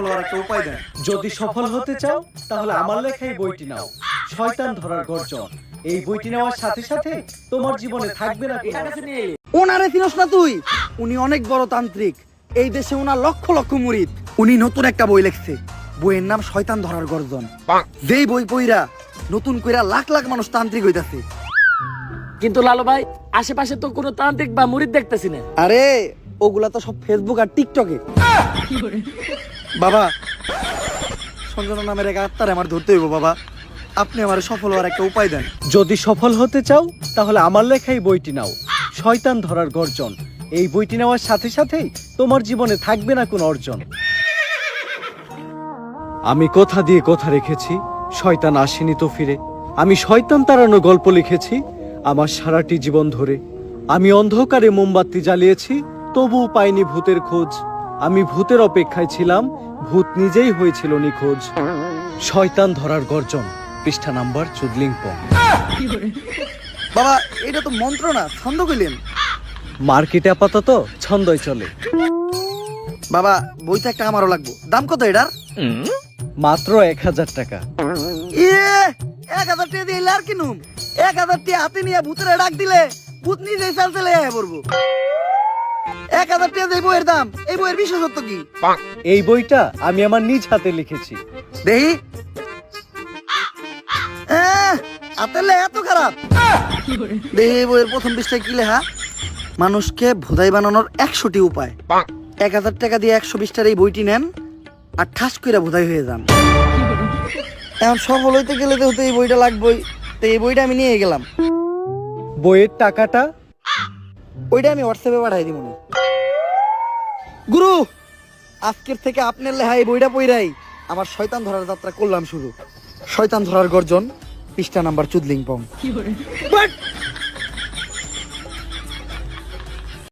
বলার একটা উপায় দেন। যদি সফল হতে চাও তাহলে আমার লেখা এই বইটি নাও, শয়তান ধরার গর্জন। এই বইটি নেওয়ার সাথে সাথে তোমার জীবনে থাকবে না কোনো। ওনারে চিনস না তুই? উনি অনেক বড় তান্ত্রিক, এই দেশে ওনার লক্ষ লক্ষ মুরিদ। উনি নতুন একটা বই লিখছে, বইয়ের নাম শয়তান ধরার গর্জন। যেই বই পইরা নতুন কইরা লাখ লাখ মানুষ তান্ত্রিক হইতাছে। কিন্তু লালু ভাই, আশেপাশে তো কোনো তান্ত্রিক বা মুরিদ দেখতেছি না। আরে ওগুলা তো সব ফেসবুক আর টিকটকে। বাবা, সঞ্জনা নামের এক আত্মারে আমার ধরতে হইব বাবা, আপনি আমার সফল হওয়ার একটা উপায় দেন। যদি সফল হতে চাও তাহলে আমার লেখা এই বইটি নাও, শয়তান ধরার গর্জন। এই বইটি নেওয়ার সাথে সাথেই তোমার জীবনে থাকবে না কোনো অর্জন। আমি কথা দিয়ে কথা রেখেছি, শয়তান আসেনি তো ফিরে। আমি শয়তান তাড়ানো গল্প লিখেছি আমার সারাটি জীবন ধরে। আমি অন্ধকারে মোমবাতি জ্বালিয়েছি, তবুও পাইনি ভূতের খোঁজ। আমি ভূতের অপেক্ষায় ছিলাম, ভূত নিজেই হয়েছিল নিখোঁজ। শয়তান ধরার গর্জন, পৃষ্ঠা নাম্বার চুদলিংপং। বাবা, এটা তো মন্ত্র না, ছন্দ কইলেন। মার্কেটে আপাতত ছন্দই চলে। বাবা, বইটা একটা আমারও লাগবো। দাম কত এটার? মাত্র 1000 টাকা। ইয়ে, 1000 টাকা দিয়ে আর কিনুম? 1000 টাকা হাতে নিয়ে ভূতের ডাক দিলে ভূত নিজেই চাল চলে আয় পড়বো। 1000 টাকা দিয়ে বইয়ের দাম, এই বইয়ের বিশেষত্ব কি? এই বইটা আমি আমার নিজ হাতে লিখেছি। দেহি হাতের লেখা এত খারাপ? দেহি এই বইয়ের প্রথম পৃষ্ঠায় কি লেখা? মানুষকে ভোদাই বানানোর 100টি উপায়। 1000 টাকা দিয়ে 120 টার এই বইটি নেন আর ঠাস কইরা ভোদাই হয়ে যান। এখন সফল হইতে গেলে তো এই বইটা লাগবেই, তো এই বইটা আমি নিয়ে গেলাম। বইয়ের টাকাটা? ওইটা আমি হোয়াটসঅ্যাপে পাঠাই দিব। গুরু, আজকের থেকে আপনার লেখা এই বইটা পইরাই আমার শয়তান ধরার যাত্রা করলাম শুরু। শয়তান ধরার গর্জন, পৃষ্ঠা নাম্বার চুদলিংপং।